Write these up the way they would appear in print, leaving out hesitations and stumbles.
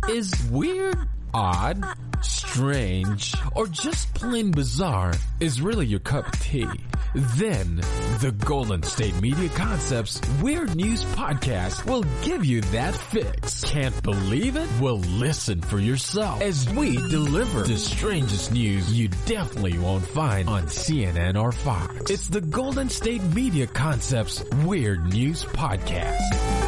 Is weird, odd, strange, or just plain bizarre is really your cup of tea? Then, the Golden State Media Concepts Weird News Podcast will give you that fix. Can't believe it? Well, listen for yourself as we deliver the strangest news you definitely won't find on CNN or Fox. It's the Golden State Media Concepts Weird News Podcast.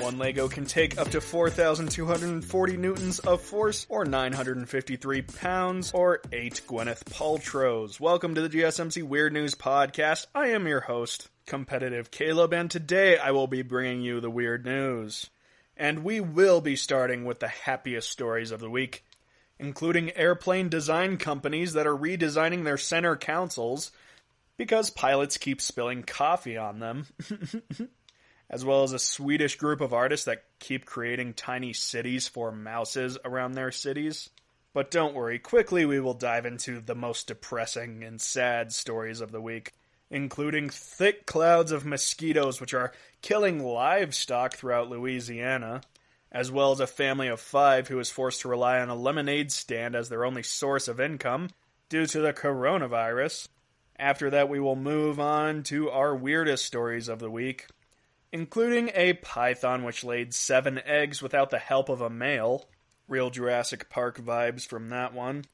One Lego can take up to 4,240 newtons of force, or 953 pounds, or 8 Gwyneth Paltrows. Welcome to the GSMC Weird News Podcast. I am your host, Competitive Caleb, and today I will be bringing you the weird news. And we will be starting with the happiest stories of the week, including airplane design companies that are redesigning their center consoles because pilots keep spilling coffee on them. As well as a Swedish group of artists that keep creating tiny cities for mouses around their cities. But don't worry, quickly we will dive into the most depressing and sad stories of the week, including thick clouds of mosquitoes which are killing livestock throughout Louisiana, as well as a family of 5 who is forced to rely on a lemonade stand as their only source of income due to the coronavirus. After that, we will move on to our weirdest stories of the week, including a python which laid 7 eggs without the help of a male. Real Jurassic Park vibes from that one.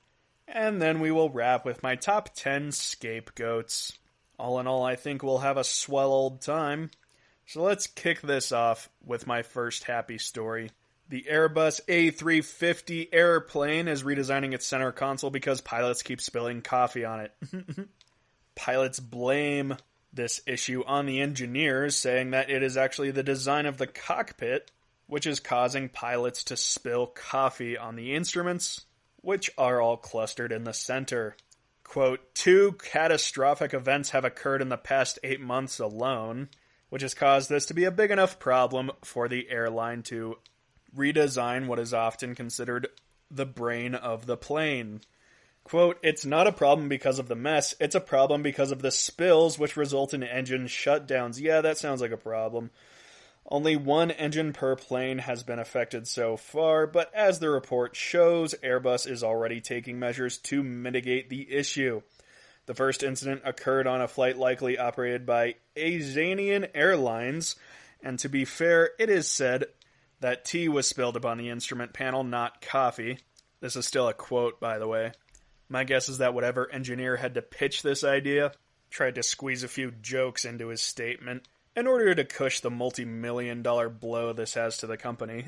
And then we will wrap with my top 10 scapegoats. All in all, I think we'll have a swell old time. So let's kick this off with my first happy story. The Airbus A350 airplane is redesigning its center console because pilots keep spilling coffee on it. Pilots blame this issue on the engineers, saying that it is actually the design of the cockpit which is causing pilots to spill coffee on the instruments, which are all clustered in the center. Quote, 2 catastrophic events have occurred in the past 8 months alone, which has caused this to be a big enough problem for the airline to redesign what is often considered the brain of the plane. Quote, it's not a problem because of the mess, it's a problem because of the spills which result in engine shutdowns. Yeah, that sounds like a problem. Only 1 engine per plane has been affected so far, but as the report shows, Airbus is already taking measures to mitigate the issue. The first incident occurred on a flight likely operated by Azanian Airlines, and to be fair, it is said that tea was spilled upon the instrument panel, not coffee. This is still a quote, by the way. My guess is that whatever engineer had to pitch this idea tried to squeeze a few jokes into his statement in order to cush the multi-million-dollar blow this has to the company.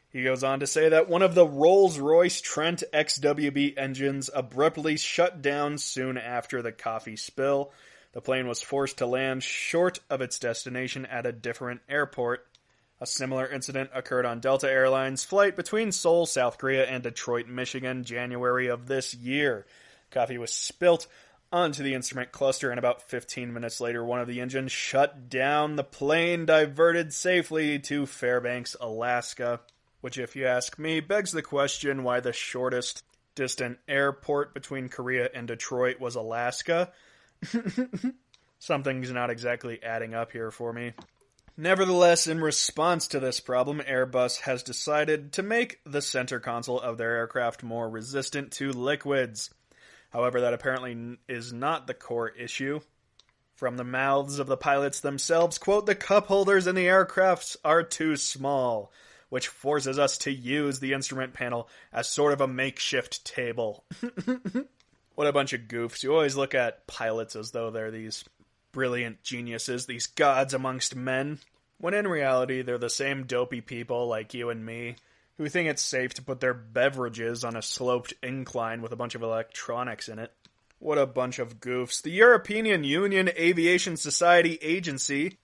He goes on to say that one of the Rolls-Royce Trent XWB engines abruptly shut down soon after the coffee spill. The plane was forced to land short of its destination at a different airport. A similar incident occurred on Delta Airlines' flight between Seoul, South Korea, and Detroit, Michigan, January of this year. Coffee was spilt onto the instrument cluster, and about 15 minutes later, one of the engines shut down. The plane diverted safely to Fairbanks, Alaska, which, if you ask me, begs the question why the shortest distant airport between Korea and Detroit was Alaska. Something's not exactly adding up here for me. Nevertheless, in response to this problem, Airbus has decided to make the center console of their aircraft more resistant to liquids. However, that apparently is not the core issue. From the mouths of the pilots themselves, quote, the cup holders in the aircrafts are too small, which forces us to use the instrument panel as sort of a makeshift table. What a bunch of goofs. You always look at pilots as though they're these brilliant geniuses, these gods amongst men, when in reality they're the same dopey people like you and me who think it's safe to put their beverages on a sloped incline with a bunch of electronics in it. What a bunch of goofs. The European Union Aviation Society Agency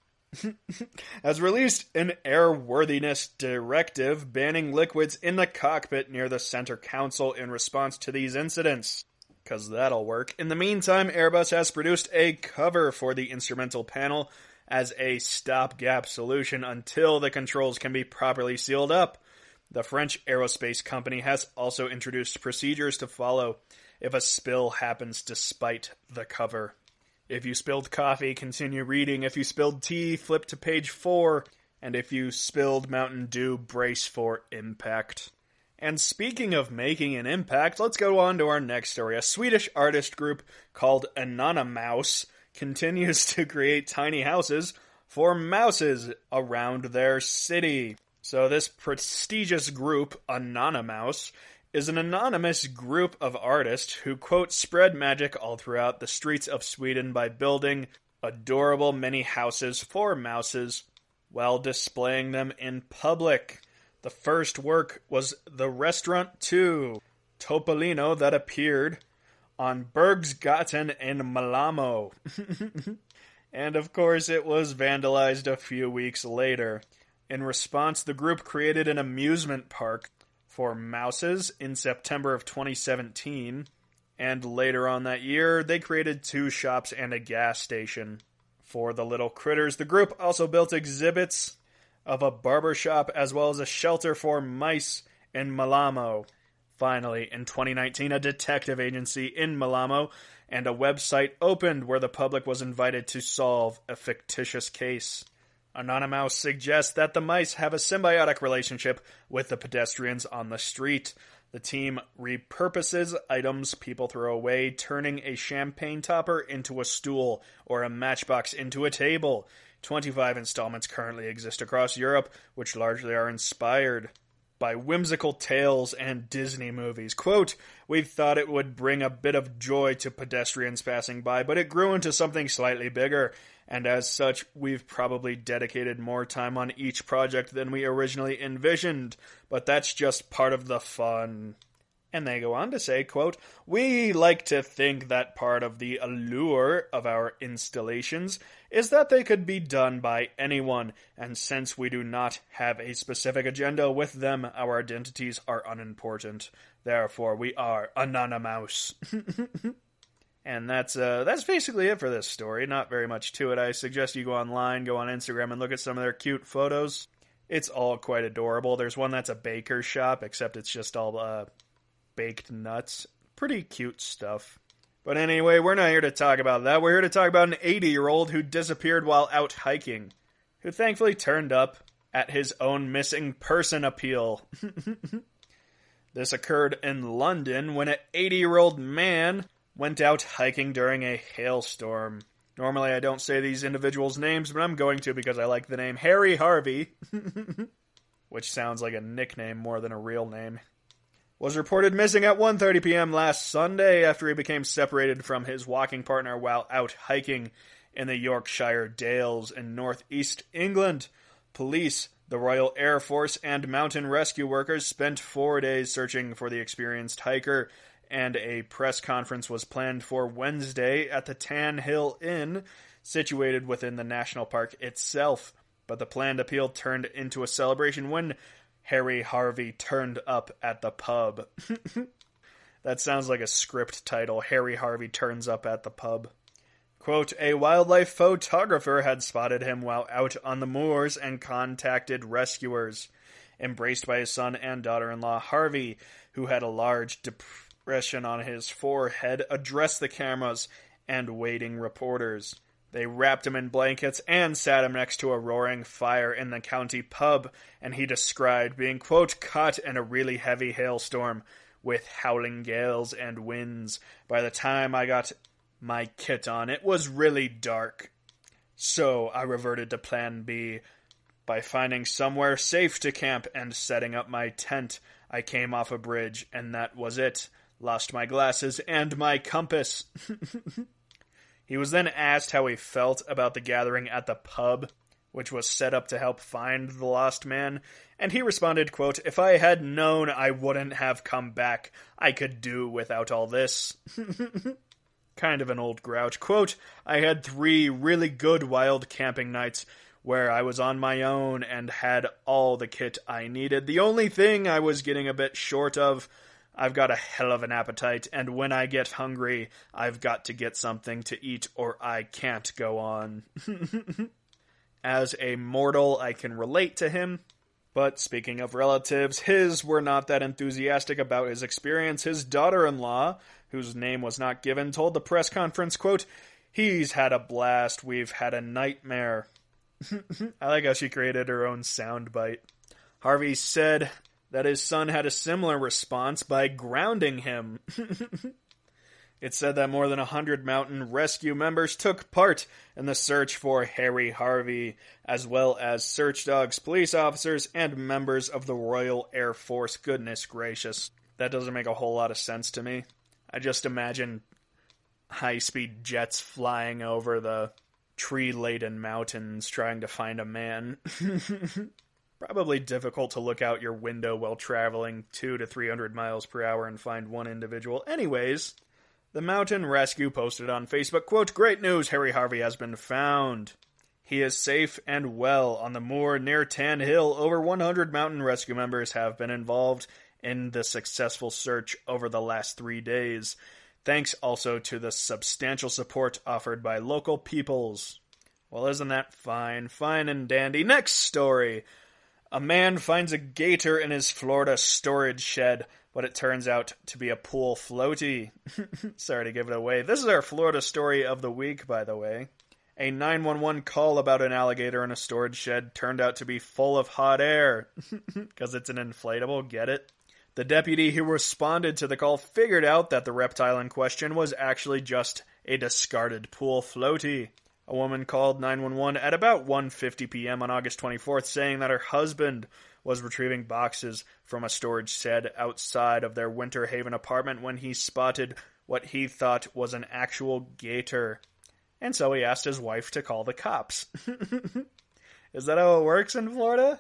has released an airworthiness directive banning liquids in the cockpit near the center console in response to these incidents. Because that'll work. In the meantime, Airbus has produced a cover for the instrumental panel as a stopgap solution until the controls can be properly sealed up. The French aerospace company has also introduced procedures to follow if a spill happens despite the cover. If you spilled coffee, continue reading. If you spilled tea, flip to page 4. And if you spilled Mountain Dew, brace for impact. And speaking of making an impact, let's go on to our next story. A Swedish artist group called Anonymouse continues to create tiny houses for mouses around their city. So this prestigious group, Anonymouse, is an anonymous group of artists who, quote, spread magic all throughout the streets of Sweden by building adorable mini houses for mouses while displaying them in public. The first work was the Restaurant 2, Topolino, that appeared on Bergsgatan in Malamo. And of course it was vandalized a few weeks later. In response, the group created an amusement park for mouses in September of 2017, and later on that year, they created 2 shops and a gas station for the little critters. The group also built exhibits of a barbershop as well as a shelter for mice in Malamo. Finally, in 2019, a detective agency in Malamo and a website opened where the public was invited to solve a fictitious case. Anonymous suggests that the mice have a symbiotic relationship with the pedestrians on the street. The team repurposes items people throw away, turning a champagne topper into a stool or a matchbox into a table. 25 installments currently exist across Europe, which largely are inspired by whimsical tales and Disney movies. Quote, we thought it would bring a bit of joy to pedestrians passing by, but it grew into something slightly bigger. And as such, we've probably dedicated more time on each project than we originally envisioned, but that's just part of the fun. And they go on to say, quote, we like to think that part of the allure of our installations is that they could be done by anyone, and since we do not have a specific agenda with them, our identities are unimportant. Therefore, we are Anonymous. And that's basically it for this story. Not very much to it. I suggest you go online, go on Instagram, and look at some of their cute photos. It's all quite adorable. There's one that's a baker's shop, except it's just all baked nuts. Pretty cute stuff. But anyway, we're not here to talk about that. We're here to talk about an 80-year-old who disappeared while out hiking, who thankfully turned up at his own missing person appeal. This occurred in London when an 80-year-old man went out hiking during a hailstorm. Normally I don't say these individuals' names, but I'm going to because I like the name Harry Harvey, which sounds like a nickname more than a real name. Was reported missing at 1:30 p.m. last Sunday after he became separated from his walking partner while out hiking in the Yorkshire Dales in northeast England. Police, the Royal Air Force, and mountain rescue workers spent 4 days searching for the experienced hiker, and a press conference was planned for Wednesday at the Tan Hill Inn, situated within the national park itself. But the planned appeal turned into a celebration when Harry Harvey turned up at the pub. That sounds like a script title. Harry Harvey turns up at the pub. Quote, a wildlife photographer had spotted him while out on the moors and contacted rescuers. Embraced by his son and daughter-in-law, Harvey, who had a large depression on his forehead, addressed the cameras and waiting reporters. They wrapped him in blankets and sat him next to a roaring fire in the county pub, and he described being, quote, caught in a really heavy hailstorm with howling gales and winds. By the time I got my kit on, it was really dark. So I reverted to plan B. By finding somewhere safe to camp and setting up my tent, I came off a bridge, and that was it. Lost my glasses and my compass. He was then asked how he felt about the gathering at the pub, which was set up to help find the lost man, and he responded, quote, if I had known I wouldn't have come back, I could do without all this. Kind of an old grouch. Quote, I had 3 really good wild camping nights where I was on my own and had all the kit I needed. The only thing I was getting a bit short of, I've got a hell of an appetite, and when I get hungry, I've got to get something to eat or I can't go on. As a mortal, I can relate to him. But speaking of relatives, his were not that enthusiastic about his experience. His daughter-in-law, whose name was not given, told the press conference, quote, "He's had a blast. We've had a nightmare." I like how she created her own soundbite. Harvey said that his son had a similar response by grounding him. It said that more than 100 mountain rescue members took part in the search for Harry Harvey, as well as search dogs, police officers, and members of the Royal Air Force. Goodness gracious. That doesn't make a whole lot of sense to me. I just imagine high-speed jets flying over the tree-laden mountains trying to find a man. Probably difficult to look out your window while traveling 200 to 300 miles per hour and find one individual. Anyways, the mountain rescue posted on Facebook, quote, "Great news, Harry Harvey has been found. He is safe and well on the moor near Tan Hill. Over 100 mountain rescue members have been involved in the successful search over the last 3 days. Thanks also to the substantial support offered by local peoples." Well, isn't that fine? Fine and dandy. Next story. A man finds a gator in his Florida storage shed, but it turns out to be a pool floaty. Sorry to give it away. This is our Florida story of the week, by the way. A 911 call about an alligator in a storage shed turned out to be full of hot air. Because it's an inflatable, get it? The deputy who responded to the call figured out that the reptile in question was actually just a discarded pool floaty. A woman called 911 at about 1:50 p.m. on August 24th, saying that her husband was retrieving boxes from a storage shed outside of their Winter Haven apartment when he spotted what he thought was an actual gator. And so he asked his wife to call the cops. Is that how it works in Florida?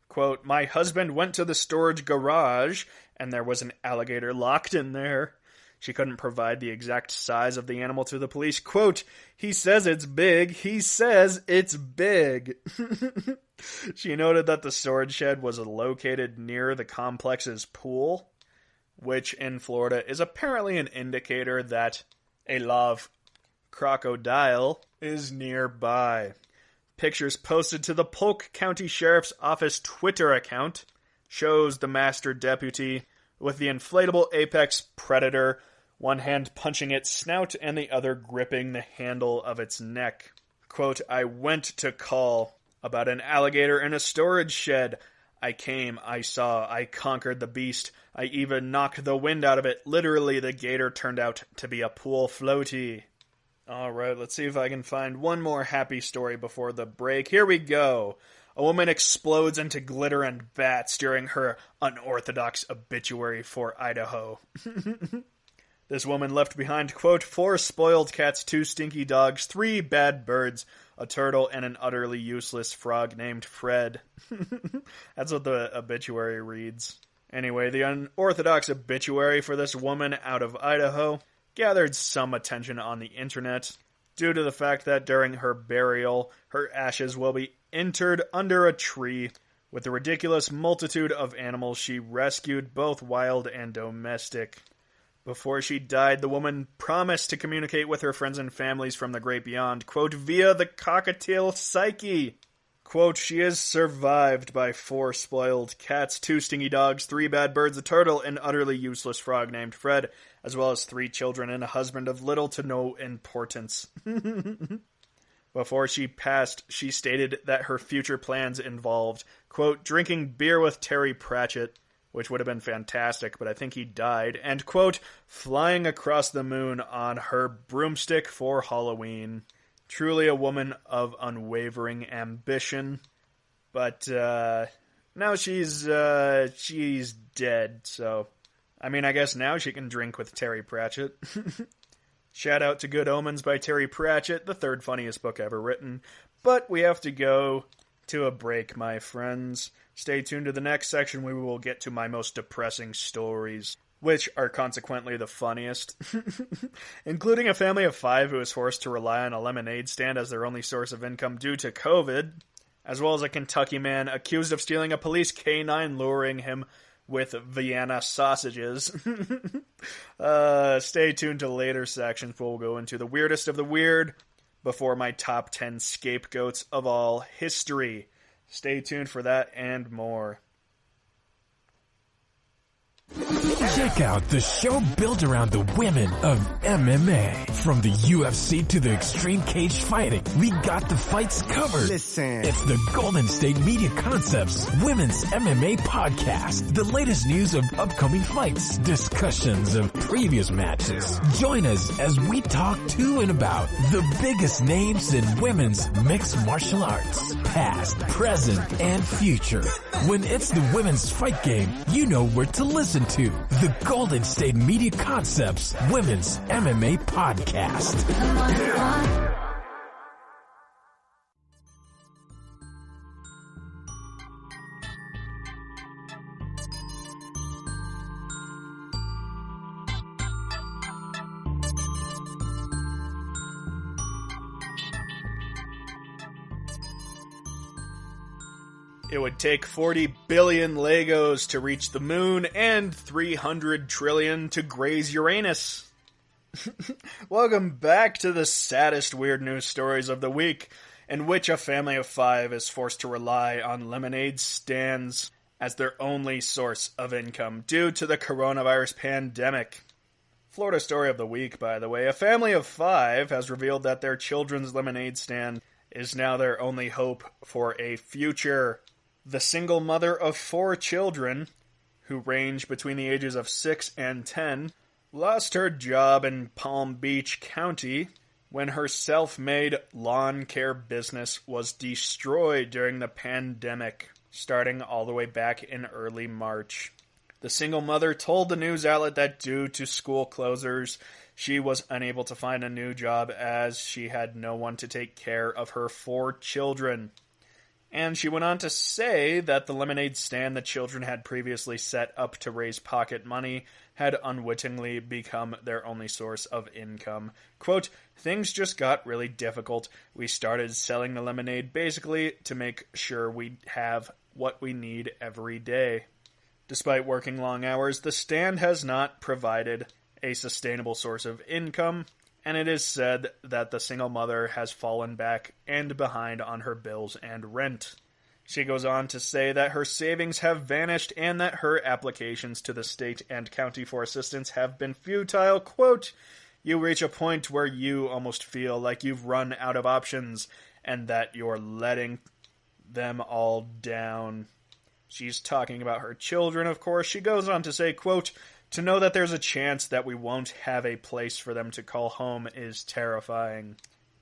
Quote, "My husband went to the storage garage, and there was an alligator locked in there." She couldn't provide the exact size of the animal to the police. Quote, "He says it's big. He says it's big." She noted that the storage shed was located near the complex's pool, which in Florida is apparently an indicator that a live crocodile is nearby. Pictures posted to the Polk County Sheriff's Office Twitter account shows the master deputy with the inflatable apex predator, one hand punching its snout and the other gripping the handle of its neck. Quote, "I went to call about an alligator in a storage shed. I came, I saw, I conquered the beast. I even knocked the wind out of it. Literally, the gator turned out to be a pool floaty." Alright, let's see if I can find one more happy story before the break. Here we go. A woman explodes into glitter and bats during her unorthodox obituary for Idaho. This woman left behind, quote, 4 spoiled cats, 2 stinky dogs, 3 bad birds, a turtle, and an utterly useless frog named Fred. That's what the obituary reads. Anyway, the unorthodox obituary for this woman out of Idaho gathered some attention on the internet due to the fact that during her burial, her ashes will be interred under a tree with the ridiculous multitude of animals she rescued, both wild and domestic. Before she died, the woman promised to communicate with her friends and families from the great beyond, quote, via the cockatiel psyche. Quote, she is survived by 4 spoiled cats, 2 stingy dogs, 3 bad birds, a turtle, an utterly useless frog named Fred, as well as 3 children and a husband of little to no importance. Before she passed, she stated that her future plans involved, quote, drinking beer with Terry Pratchett, which would have been fantastic, but I think he died, and, quote, flying across the moon on her broomstick for Halloween. Truly a woman of unwavering ambition. But, now she's dead, so, I mean, I guess now she can drink with Terry Pratchett. Shout out to Good Omens by Terry Pratchett, the 3rd funniest book ever written. But we have to go to a break, my friends. Stay tuned to the next section where we will get to my most depressing stories, which are consequently the funniest. Including a family of 5 who is forced to rely on a lemonade stand as their only source of income due to COVID, as well as a Kentucky man accused of stealing a police canine luring him with Vienna sausages. Stay tuned to later sections where we'll go into the weirdest of the weird, before my top 10 scapegoats of all history. Stay tuned for that and more. Check out the show built around the women of MMA. From the UFC to the extreme cage fighting, we got the fights covered. Listen. It's the Golden State Media Concepts Women's MMA Podcast. The latest news of upcoming fights, discussions of previous matches. Join us as we talk to and about the biggest names in women's mixed martial arts. Past, present, and future. When it's the women's fight game, you know where to listen to. The Golden State Media Concepts Women's MMA Podcast. It would take 40 billion Legos to reach the moon and 300 trillion to graze Uranus. Welcome back to the saddest weird news stories of the week, in which a family of 5 is forced to rely on lemonade stands as their only source of income due to the coronavirus pandemic. Florida story of the week, by the way. A family of 5 has revealed that their children's lemonade stand is now their only hope for a future. The single mother of 4 children, who range between the ages of 6 and 10, lost her job in Palm Beach County when her self-made lawn care business was destroyed during the pandemic, starting all the way back in early March. The single mother told the news outlet that due to school closures, she was unable to find a new job as she had no one to take care of her 4 children. And she went on to say that the lemonade stand the children had previously set up to raise pocket money had unwittingly become their only source of income. Quote, "Things just got really difficult. We started selling the lemonade basically to make sure we have what we need every day. Despite working long hours, the stand has not provided a sustainable source of income, and it is said that the single mother has fallen back and behind on her bills and rent." She goes on to say that her savings have vanished and that her applications to the state and county for assistance have been futile. Quote, "You reach a point where you almost feel like you've run out of options and that you're letting them all down." She's talking about her children, of course. She goes on to say, quote, "To know that there's a chance that we won't have a place for them to call home is terrifying.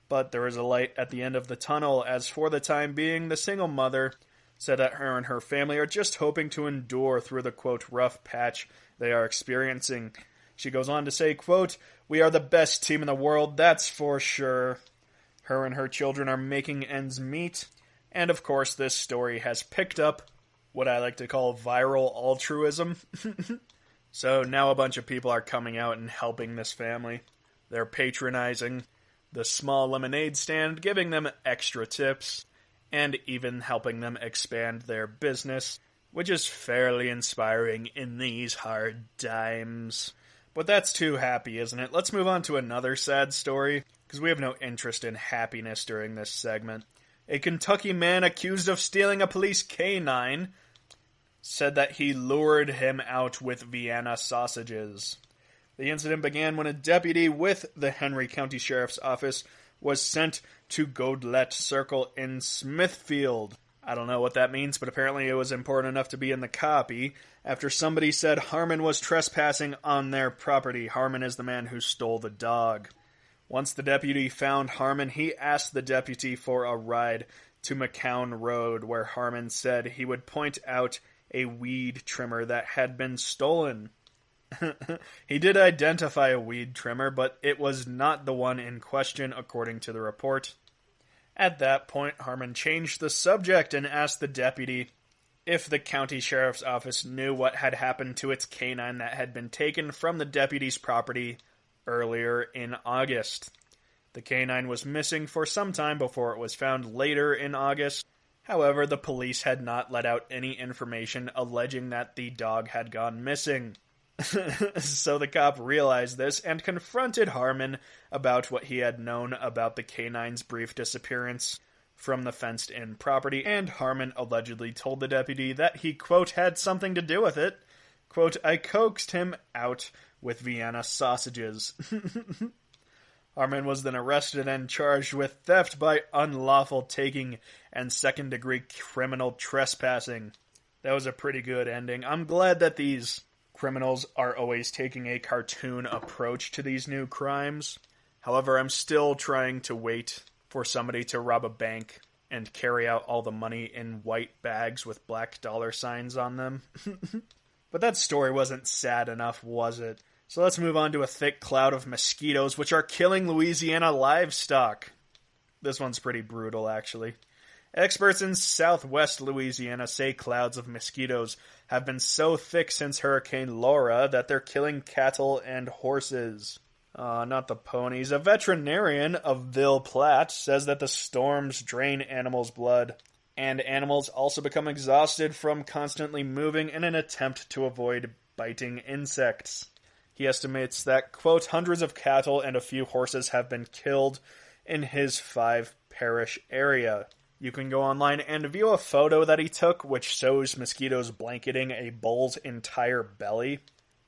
But there is a light at the end of the tunnel, as for the time being, the single mother said that her and her family are just hoping to endure through the, quote, rough patch they are experiencing." She goes on to say, quote, "We are the best team in the world, that's for sure." Her and her children are making ends meet, and of course this story has picked up what I like to call viral altruism. So now a bunch of people are coming out and helping this family. They're patronizing the small lemonade stand, giving them extra tips, and even helping them expand their business, which is fairly inspiring in these hard times. But that's too happy, isn't it? Let's move on to another sad story, because we have no interest in happiness during this segment. A Kentucky man accused of stealing a police canine said that he lured him out with Vienna sausages. The incident began when a deputy with the Henry County Sheriff's Office was sent to Goodlet Circle in Smithfield. I don't know what that means, but apparently it was important enough to be in the copy, after somebody said Harmon was trespassing on their property. Harmon is the man who stole the dog. Once the deputy found Harmon, he asked the deputy for a ride to McCown Road, where Harmon said he would point out a weed trimmer that had been stolen. He did identify a weed trimmer, but it was not the one in question, according to the report. At that point, Harmon changed the subject and asked the deputy if the county sheriff's office knew what had happened to its canine that had been taken from the deputy's property earlier in August. The canine was missing for some time before it was found later in August. However, the police had not let out any information alleging that the dog had gone missing. So the cop realized this and confronted Harmon about what he had known about the canine's brief disappearance from the fenced-in property, and Harmon allegedly told the deputy that he, quote, had something to do with it. Quote, I coaxed him out with Vienna sausages. Harmon was then arrested and charged with theft by unlawful taking and second-degree criminal trespassing. That was a pretty good ending. I'm glad that these criminals are always taking a cartoon approach to these new crimes. However, I'm still trying to wait for somebody to rob a bank and carry out all the money in white bags with black dollar signs on them. But that story wasn't sad enough, was it? So let's move on to a thick cloud of mosquitoes, which are killing Louisiana livestock. This one's pretty brutal, actually. Experts in southwest Louisiana say clouds of mosquitoes have been so thick since Hurricane Laura that they're killing cattle and horses. Not the ponies. A veterinarian of Ville Platte says that the storms drain animals' blood, and animals also become exhausted from constantly moving in an attempt to avoid biting insects. He estimates that, quote, hundreds of cattle and a few horses have been killed in his 5-parish area. You can go online and view a photo that he took, which shows mosquitoes blanketing a bull's entire belly.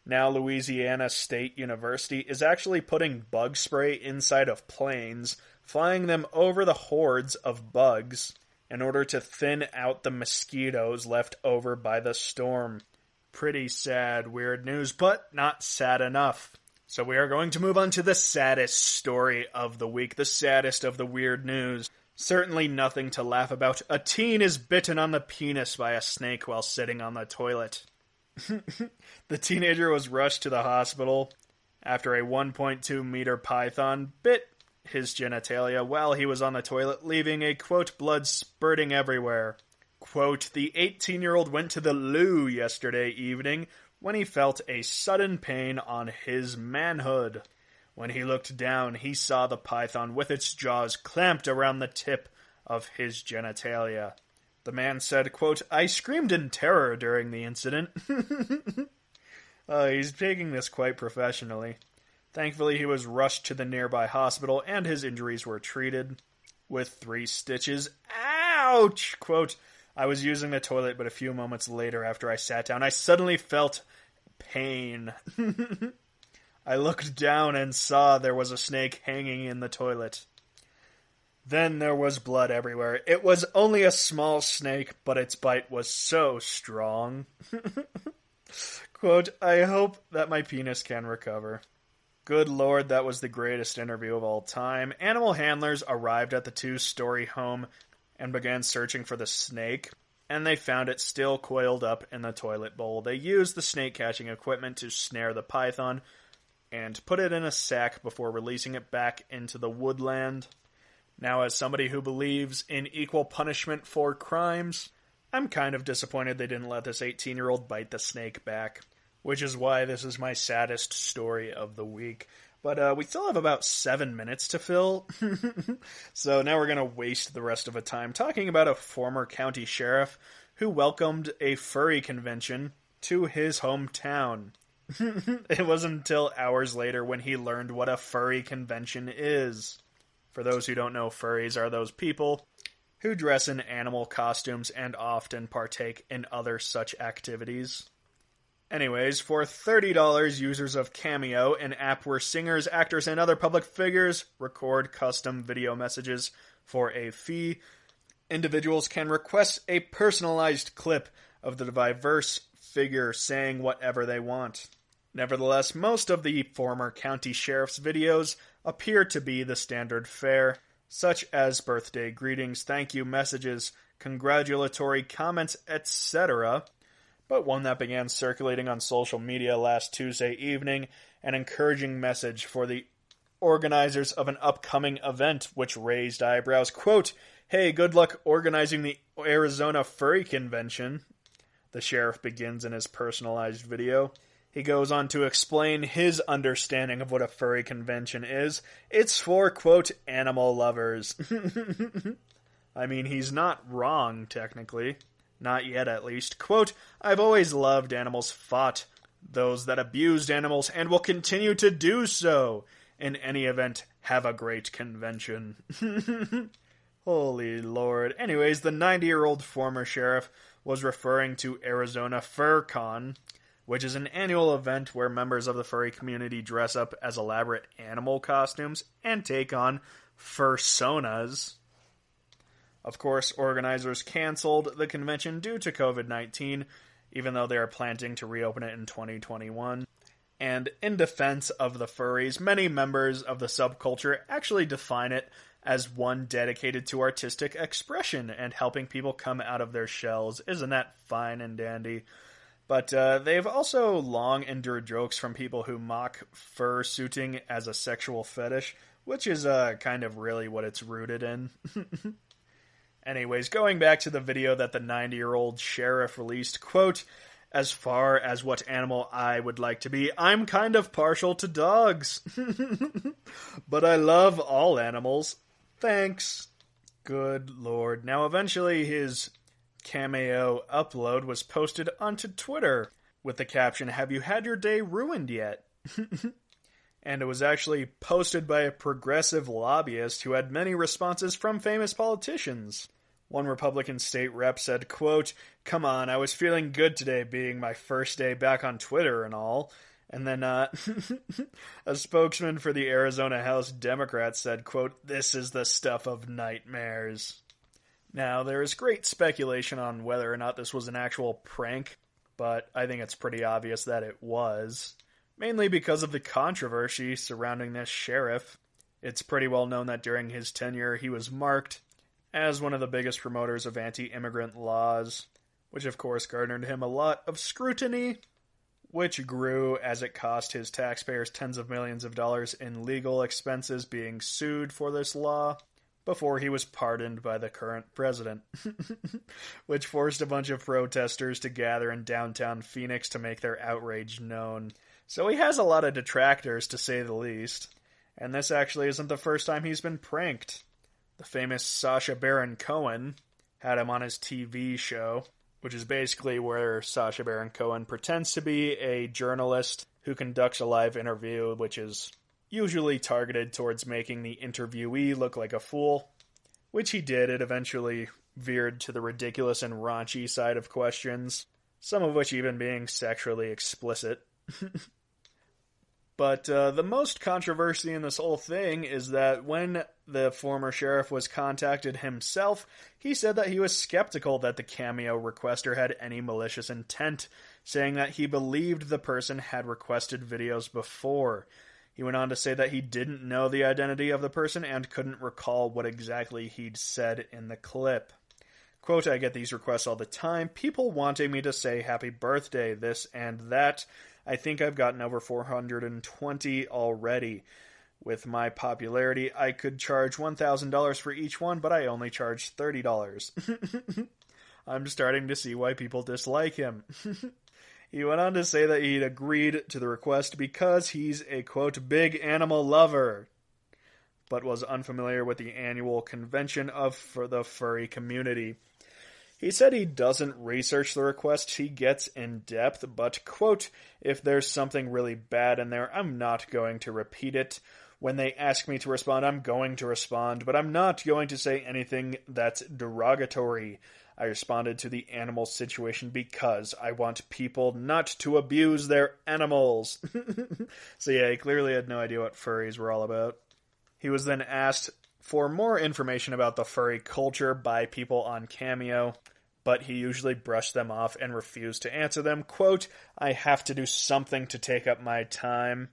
Now, Louisiana State University is actually putting bug spray inside of planes, flying them over the hordes of bugs in order to thin out the mosquitoes left over by the storm. Pretty sad, weird news, but not sad enough. So we are going to move on to the saddest story of the week, the saddest of the weird news. Certainly nothing to laugh about. A teen is bitten on the penis by a snake while sitting on the toilet. The teenager was rushed to the hospital after a 1.2 meter python bit his genitalia while he was on the toilet, leaving a, quote, blood spurting everywhere. Quote, the 18-year-old went to the loo yesterday evening when he felt a sudden pain on his manhood. When he looked down, he saw the python with its jaws clamped around the tip of his genitalia. The man said, quote, I screamed in terror during the incident. He's taking this quite professionally. Thankfully, he was rushed to the nearby hospital and his injuries were treated with 3 stitches. Ouch! Quote, I was using the toilet, but a few moments later after I sat down, I suddenly felt pain. I looked down and saw there was a snake hanging in the toilet. Then there was blood everywhere. It was only a small snake, but its bite was so strong. Quote, I hope that my penis can recover. Good Lord, that was the greatest interview of all time. Animal handlers arrived at the 2-story home and began searching for the snake, and they found it still coiled up in the toilet bowl. They used the snake catching equipment to snare the python and put it in a sack before releasing it back into the woodland. Now, as somebody who believes in equal punishment for crimes, I'm kind of disappointed they didn't let this 18-year-old bite the snake back, which is why this is my saddest story of the week. But we still have about 7 minutes to fill, so now we're going to waste the rest of the time talking about a former county sheriff who welcomed a furry convention to his hometown. It wasn't until hours later when he learned what a furry convention is. For those who don't know, furries are those people who dress in animal costumes and often partake in other such activities. Anyways, for $30, users of Cameo, an app where singers, actors, and other public figures record custom video messages for a fee, individuals can request a personalized clip of the diverse figure saying whatever they want. Nevertheless, most of the former county sheriff's videos appear to be the standard fare, such as birthday greetings, thank you messages, congratulatory comments, etc., but one that began circulating on social media last Tuesday evening, an encouraging message for the organizers of an upcoming event, which raised eyebrows. Quote, hey, good luck organizing the Arizona Furry Convention. The sheriff begins in his personalized video. He goes on to explain his understanding of what a furry convention is. It's for, quote, animal lovers. I mean, he's not wrong, technically. Not yet, at least. Quote, I've always loved animals fought those that abused animals and will continue to do so. In any event, have a great convention. Holy Lord. Anyways, the 90-year-old former sheriff was referring to Arizona FurCon, which is an annual event where members of the furry community dress up as elaborate animal costumes and take on fursonas. Of course, organizers canceled the convention due to COVID-19, even though they are planning to reopen it in 2021. And in defense of the furries, many members of the subculture actually define it as one dedicated to artistic expression and helping people come out of their shells. Isn't that fine and dandy? But they've also long endured jokes from people who mock fursuiting as a sexual fetish, which is kind of really what it's rooted in. Anyways, going back to the video that the 90-year-old sheriff released, quote, "As far as what animal I would like to be, I'm kind of partial to dogs. But I love all animals. Thanks." Good Lord. Now, eventually his cameo upload was posted onto Twitter with the caption, "Have you had your day ruined yet?" And it was actually posted by a progressive lobbyist who had many responses from famous politicians. One Republican state rep said, quote, "Come on, I was feeling good today being my first day back on Twitter and all." And then a spokesman for the Arizona House Democrats said, quote, "This is the stuff of nightmares." Now, there is great speculation on whether or not this was an actual prank, but I think it's pretty obvious that it was. Mainly because of the controversy surrounding this sheriff. It's pretty well known that during his tenure he was marked as one of the biggest promoters of anti-immigrant laws, which of course garnered him a lot of scrutiny, which grew as it cost his taxpayers tens of millions of dollars in legal expenses being sued for this law, before he was pardoned by the current president, which forced a bunch of protesters to gather in downtown Phoenix to make their outrage known. So he has a lot of detractors, to say the least, and this actually isn't the first time he's been pranked. The famous Sacha Baron Cohen had him on his TV show, which is basically where Sacha Baron Cohen pretends to be a journalist who conducts a live interview, which is usually targeted towards making the interviewee look like a fool, which he did. It eventually veered to the ridiculous and raunchy side of questions, some of which even being sexually explicit. But the most controversy in this whole thing is that when the former sheriff was contacted himself, he said that he was skeptical that the cameo requester had any malicious intent, saying that he believed the person had requested videos before. He went on to say that he didn't know the identity of the person and couldn't recall what exactly he'd said in the clip. Quote, "I get these requests all the time, people wanting me to say happy birthday, this and that. I think I've gotten over 420 already. With my popularity, I could charge $1,000 for each one, but I only charge $30. I'm starting to see why people dislike him." He went on to say that he'd agreed to the request because he's a, quote, "big animal lover," but was unfamiliar with the annual convention for the furry community. He said he doesn't research the requests he gets in depth, but, quote, "If there's something really bad in there, I'm not going to repeat it. When they ask me to respond, I'm going to respond, but I'm not going to say anything that's derogatory. I responded to the animal situation because I want people not to abuse their animals." So yeah, he clearly had no idea what furries were all about. He was then asked for more information about the furry culture by people on Cameo, but he usually brushed them off and refused to answer them. Quote, "I have to do something to take up my time.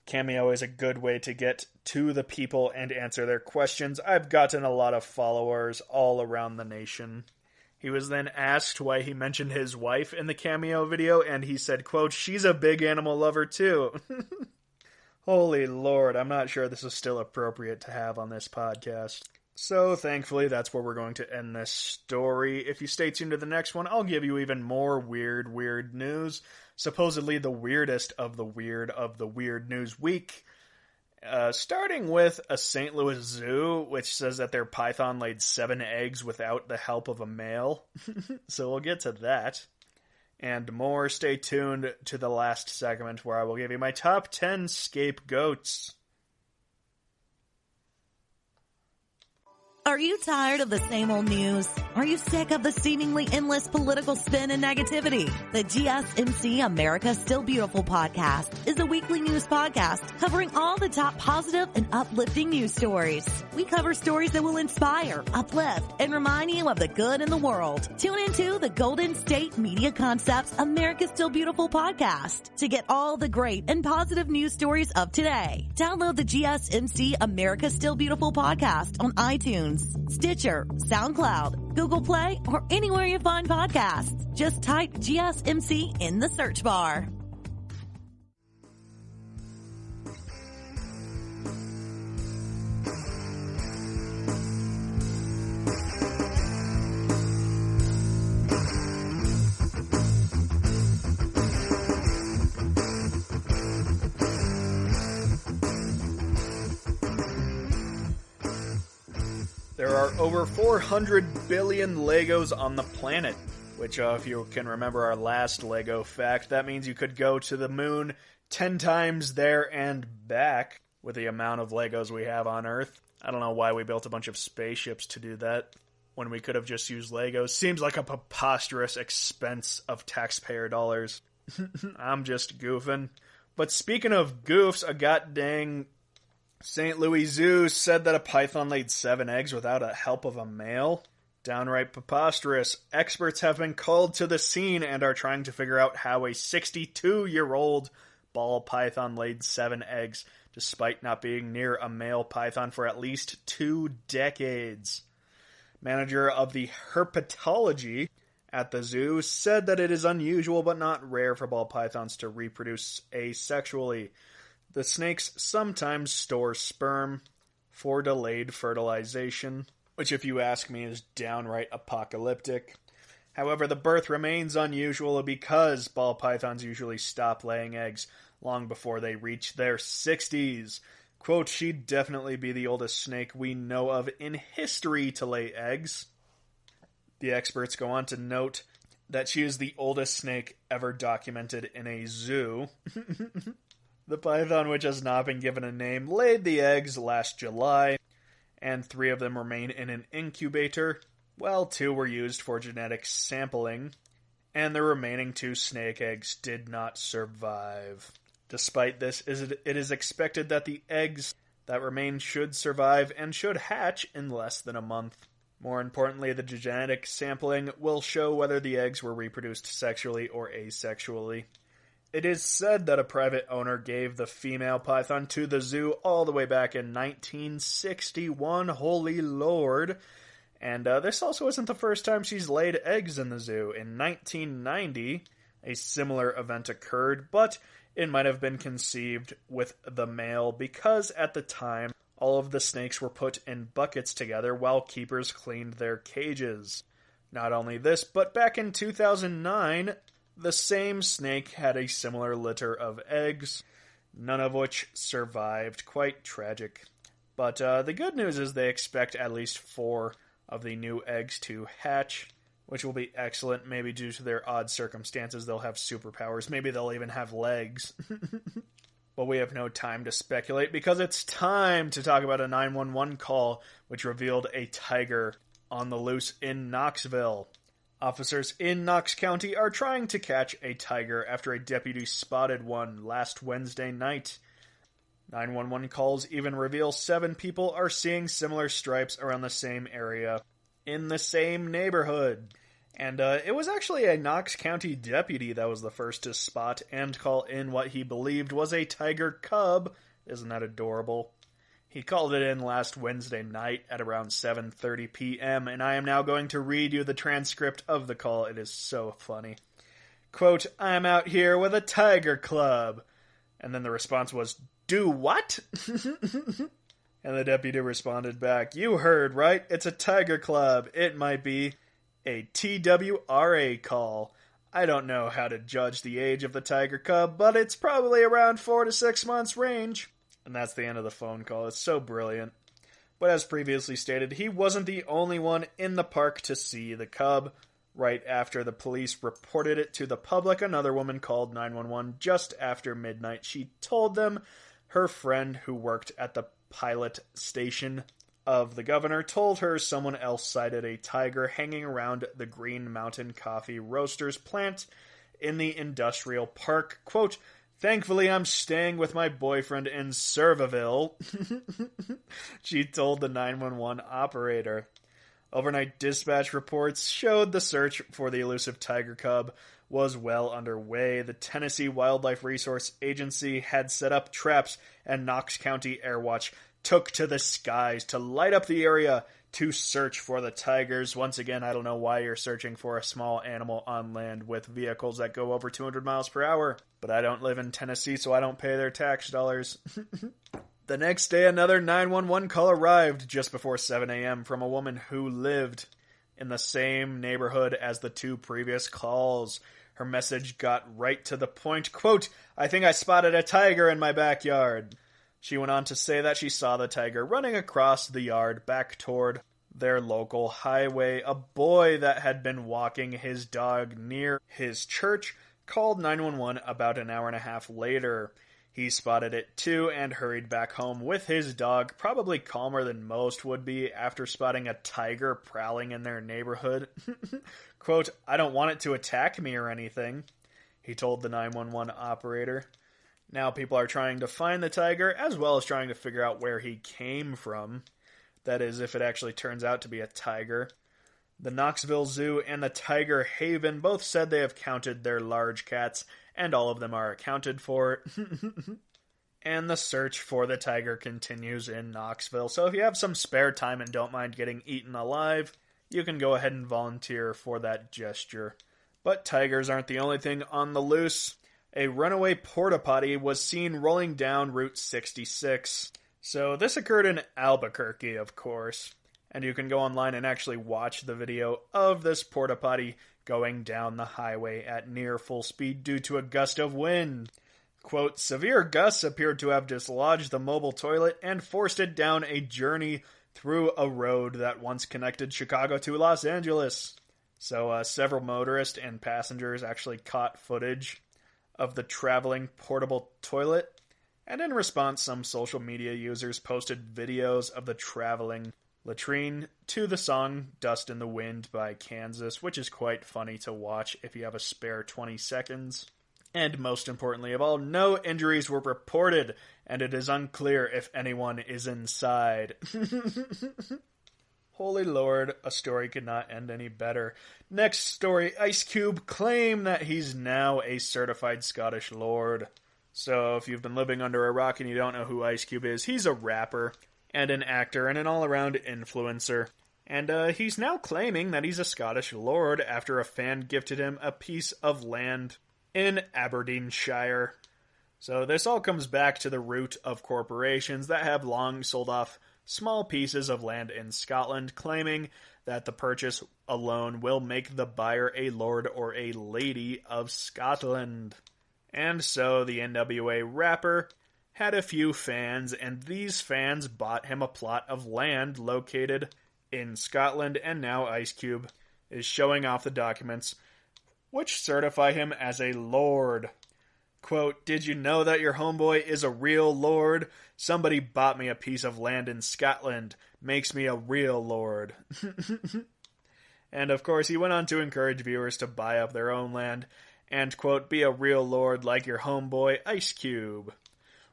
Cameo is a good way to get to the people and answer their questions. I've gotten a lot of followers all around the nation." He was then asked why he mentioned his wife in the Cameo video, and he said, quote, "She's a big animal lover too." Holy Lord, I'm not sure this is still appropriate to have on this podcast. So, thankfully, that's where we're going to end this story. If you stay tuned to the next one, I'll give you even more weird news. Supposedly the weirdest of the weird news week. Starting with a St. Louis zoo, which says that their python laid 7 eggs without the help of a male. So we'll get to that. and more. Stay tuned to the last segment where I will give you my top 10 scapegoats. Are you tired of the same old news? Are you sick of the seemingly endless political spin and negativity? The GSMC America's Still Beautiful podcast is a weekly news podcast covering all the top positive and uplifting news stories. We cover stories that will inspire, uplift, and remind you of the good in the world. Tune into the Golden State Media Concepts America's Still Beautiful podcast to get all the great and positive news stories of today. Download the GSMC America's Still Beautiful podcast on iTunes, Stitcher, SoundCloud, Google Play, or anywhere you find podcasts. Just type GSMC in the search bar. There are over 400 billion Legos on the planet, which if you can remember our last Lego fact, that means you could go to the moon 10 times there and back with the amount of Legos we have on Earth. I don't know why we built a bunch of spaceships to do that when we could have just used Legos. Seems like a preposterous expense of taxpayer dollars. I'm just goofing. But speaking of goofs, a goddamn St. Louis Zoo said that a python laid 7 eggs without the help of a male. Downright preposterous. Experts have been called to the scene and are trying to figure out how a 62-year-old ball python laid 7 eggs, despite not being near a male python for at least 2 decades. Manager of the herpetology at the zoo said that it is unusual but not rare for ball pythons to reproduce asexually. The snakes sometimes store sperm for delayed fertilization, which if you ask me is downright apocalyptic. However, the birth remains unusual because ball pythons usually stop laying eggs long before they reach their 60s. Quote, she'd definitely be the oldest snake we know of in history to lay eggs. The experts go on to note that she is the oldest snake ever documented in a zoo. The python, which has not been given a name, laid the eggs last July, and 3 of them remain in an incubator, while 2 were used for genetic sampling, and the remaining 2 snake eggs did not survive. Despite this, it is expected that the eggs that remain should survive and should hatch in less than a month. More importantly, the genetic sampling will show whether the eggs were reproduced sexually or asexually. It is said that a private owner gave the female python to the zoo all the way back in 1961. Holy Lord. And this also isn't the first time she's laid eggs in the zoo. In 1990, a similar event occurred, but it might have been conceived with the male because at the time, all of the snakes were put in buckets together while keepers cleaned their cages. Not only this, but back in 2009, the same snake had a similar litter of eggs, none of which survived. Quite tragic. But the good news is they expect at least 4 of the new eggs to hatch, which will be excellent. Maybe due to their odd circumstances, they'll have superpowers. Maybe they'll even have legs. But we have no time to speculate because it's time to talk about a 911 call which revealed a tiger on the loose in Knoxville. Officers in Knox County are trying to catch a tiger after a deputy spotted one last Wednesday night. 911 calls even reveal 7 people are seeing similar stripes around the same area in the same neighborhood. And it was actually a Knox County deputy that was the first to spot and call in what he believed was a tiger cub. Isn't that adorable? He called it in last Wednesday night at around 7:30 p.m., and I am now going to read you the transcript of the call. It is so funny. Quote, "I'm out here with a tiger club." And then the response was, "Do what?" And the deputy responded back, "You heard, right? It's a tiger club. It might be a TWRA call. I don't know how to judge the age of the tiger cub, but it's probably around 4 to 6 months range." And that's the end of the phone call. It's so brilliant. But as previously stated, he wasn't the only one in the park to see the cub. Right after the police reported it to the public, another woman called 911 just after midnight. She told them her friend who worked at the pilot station of the governor told her someone else sighted a tiger hanging around the Green Mountain Coffee Roasters plant in the industrial park. Quote, "Thankfully, I'm staying with my boyfriend in Servaville," she told the 911 operator. Overnight dispatch reports showed the search for the elusive tiger cub was well underway. The Tennessee Wildlife Resource Agency had set up traps, and Knox County Air Watch took to the skies to light up the area to search for the tigers. Once again, I don't know why you're searching for a small animal on land with vehicles that go over 200 miles per hour, but I don't live in Tennessee, so I don't pay their tax dollars. The next day, another 911 call arrived just before 7 a.m. from a woman who lived in the same neighborhood as the two previous calls. Her message got right to the point. Quote, "I think I spotted a tiger in my backyard." She went on to say that she saw the tiger running across the yard back toward their local highway. A boy that had been walking his dog near his church called 911 about an hour and a half later. He spotted it too and hurried back home with his dog, probably calmer than most would be after spotting a tiger prowling in their neighborhood. Quote, "I don't want it to attack me or anything," he told the 911 operator. Now people are trying to find the tiger, as well as trying to figure out where he came from. That is, if it actually turns out to be a tiger. The Knoxville Zoo and the Tiger Haven both said they have counted their large cats, and all of them are accounted for. And the search for the tiger continues in Knoxville. So if you have some spare time and don't mind getting eaten alive, you can go ahead and volunteer for that gesture. But tigers aren't the only thing on the loose. A runaway porta potty was seen rolling down Route 66. So this occurred in Albuquerque, of course. And you can go online and actually watch the video of this porta potty going down the highway at near full speed due to a gust of wind. Quote, "Severe gusts appeared to have dislodged the mobile toilet and forced it down a journey through a road that once connected Chicago to Los Angeles." So several motorists and passengers actually caught footage of the traveling portable toilet. And in response, some social media users posted videos of the traveling latrine to the song Dust in the Wind by Kansas, which is quite funny to watch if you have a spare 20 seconds. And most importantly of all, no injuries were reported, and it is unclear if anyone is inside. Holy Lord, a story could not end any better. Next story, Ice Cube claimed that he's now a certified Scottish Lord. So if you've been living under a rock and you don't know who Ice Cube is, he's a rapper and an actor and an all-around influencer. And he's now claiming that he's a Scottish Lord after a fan gifted him a piece of land in Aberdeenshire. So this all comes back to the root of corporations that have long sold off small pieces of land in Scotland, claiming that the purchase alone will make the buyer a lord or a lady of Scotland. And so the NWA rapper had a few fans, and these fans bought him a plot of land located in Scotland, and now Ice Cube is showing off the documents which certify him as a lord. Quote, "Did you know that your homeboy is a real lord? Somebody bought me a piece of land in Scotland. Makes me a real lord." And of course, he went on to encourage viewers to buy up their own land and, quote, "be a real lord like your homeboy Ice Cube."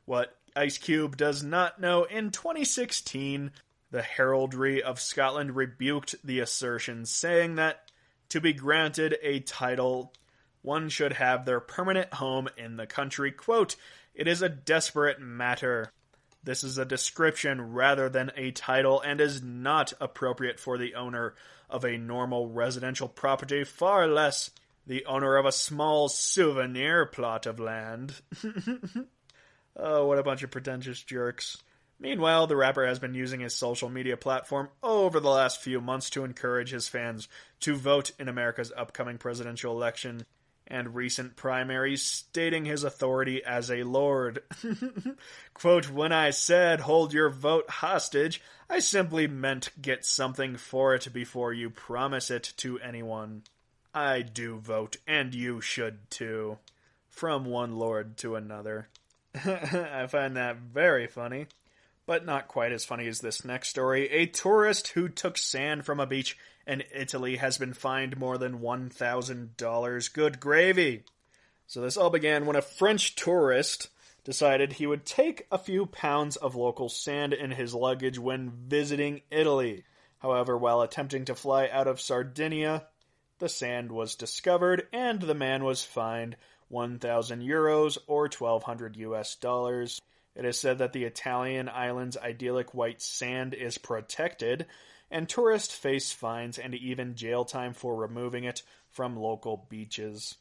What Ice Cube does not know, in 2016, the heraldry of Scotland rebuked the assertion, saying that to be granted a title, one should have their permanent home in the country. Quote, "It is a desperate matter. This is a description rather than a title and is not appropriate for the owner of a normal residential property, far less the owner of a small souvenir plot of land." Oh, what a bunch of pretentious jerks. Meanwhile, the rapper has been using his social media platform over the last few months to encourage his fans to vote in America's upcoming presidential election and recent primaries, stating his authority as a lord. Quote, "When I said hold your vote hostage, I simply meant get something for it before you promise it to anyone." I do vote, and you should too. From one lord to another. I find that very funny. But not quite as funny as this next story. A tourist who took sand from a beach in Italy has been fined more than $1,000. Good gravy! So this all began when a French tourist decided he would take a few pounds of local sand in his luggage when visiting Italy. However, while attempting to fly out of Sardinia, the sand was discovered and the man was fined €1,000 or $1,200. It is said that the Italian island's idyllic white sand is protected, and tourists face fines and even jail time for removing it from local beaches.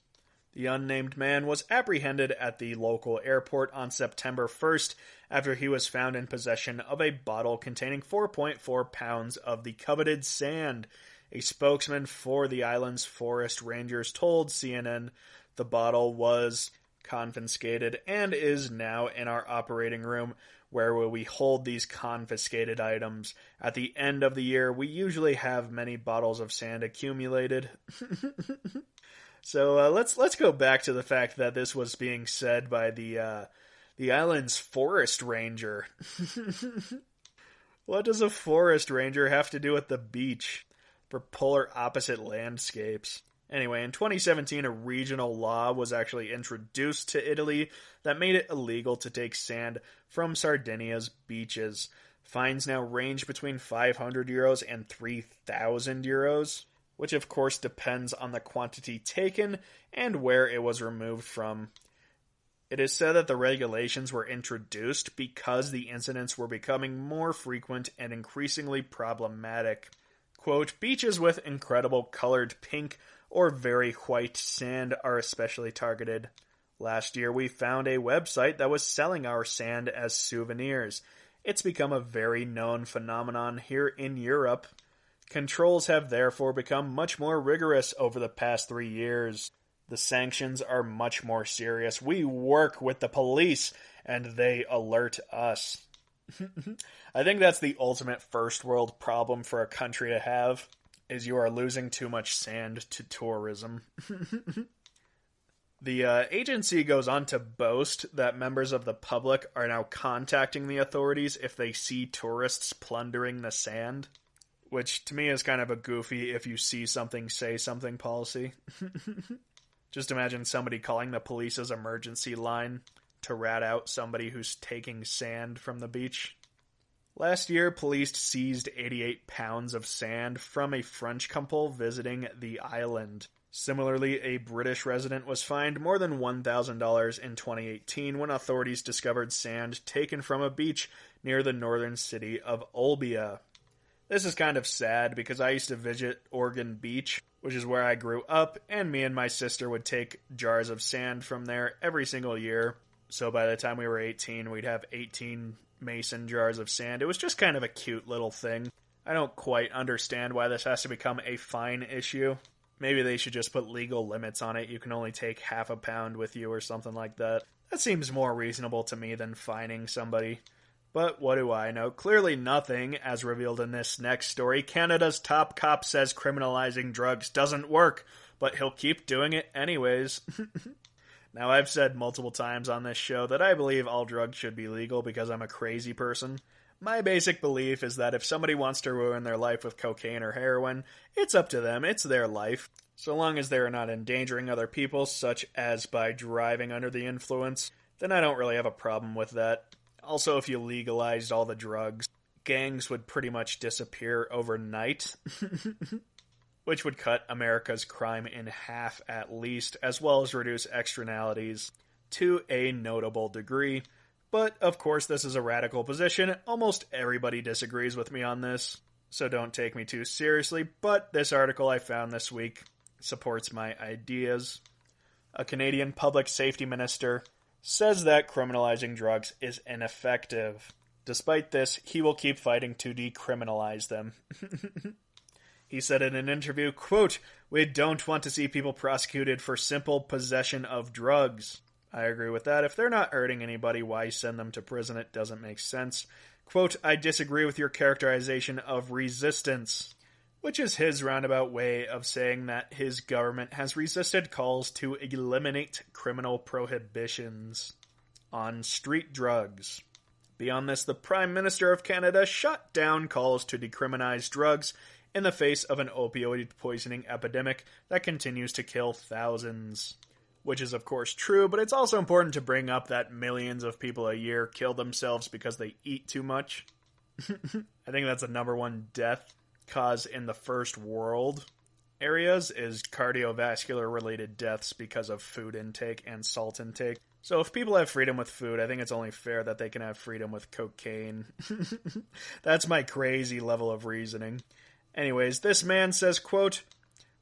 The unnamed man was apprehended at the local airport on September 1st after he was found in possession of a bottle containing 4.4 pounds of the coveted sand. A spokesman for the island's forest rangers told CNN the bottle was confiscated and is now in our operating room where we hold these confiscated items. At the end of the year, we usually have many bottles of sand accumulated. So let's go back to the fact that this was being said by the island's forest ranger. What does a forest ranger have to do with the beach? For polar opposite landscapes. Anyway, in 2017, a regional law was actually introduced to Italy that made it illegal to take sand from Sardinia's beaches. Fines now range between €500 and €3,000, which of course depends on the quantity taken and where it was removed from. It is said that the regulations were introduced because the incidents were becoming more frequent and increasingly problematic. Quote, beaches with incredible colored pink or very white sand are especially targeted. Last year we found a website that was selling our sand as souvenirs. It's become a very known phenomenon here in Europe. Controls have therefore become much more rigorous over the past 3 years. The sanctions are much more serious. We work with the police and they alert us. I think that's the ultimate first world problem for a country to have, is you are losing too much sand to tourism. The agency goes on to boast that members of the public are now contacting the authorities if they see tourists plundering the sand, which to me is kind of a goofy if you see something, say something policy. Just imagine somebody calling the police's emergency line to rat out somebody who's taking sand from the beach. Last year, police seized 88 pounds of sand from a French couple visiting the island. Similarly, a British resident was fined more than $1,000 in 2018 when authorities discovered sand taken from a beach near the northern city of Olbia. This is kind of sad because I used to visit Oregon Beach, which is where I grew up, and me and my sister would take jars of sand from there every single year. So by the time we were 18, we'd have 18 mason jars of sand. It was just kind of a cute little thing. I don't quite understand why this has to become a fine issue. Maybe they should just put legal limits on it. You can only take half a pound with you or something like that. That seems more reasonable to me than fining somebody. But what do I know? Clearly nothing, as revealed in this next story. Canada's top cop says criminalizing drugs doesn't work, but he'll keep doing it anyways. Now, I've said multiple times on this show that I believe all drugs should be legal because I'm a crazy person. My basic belief is that if somebody wants to ruin their life with cocaine or heroin, it's up to them, it's their life. So long as they're not endangering other people, such as by driving under the influence, then I don't really have a problem with that. Also, if you legalized all the drugs, gangs would pretty much disappear overnight. Which would cut America's crime in half at least, as well as reduce externalities to a notable degree. But, of course, this is a radical position. Almost everybody disagrees with me on this, so don't take me too seriously. But this article I found this week supports my ideas. A Canadian public safety minister says that criminalizing drugs is ineffective. Despite this, he will keep fighting to decriminalize them. He said in an interview, quote, "We don't want to see people prosecuted for simple possession of drugs." I agree with that. If they're not hurting anybody, why send them to prison? It doesn't make sense. Quote, "I disagree with your characterization of resistance." which is his roundabout way of saying that his government has resisted calls to eliminate criminal prohibitions on street drugs. Beyond this, the Prime Minister of Canada shut down calls to decriminalize drugs in the face of an opioid poisoning epidemic that continues to kill thousands. Which is of course true, but it's also important to bring up that millions of people a year kill themselves because they eat too much. I think that's the number one death cause in the first world areas is cardiovascular related deaths because of food intake and salt intake. So if people have freedom with food, I think it's only fair that they can have freedom with cocaine. That's my crazy level of reasoning. Anyways, this man says, quote,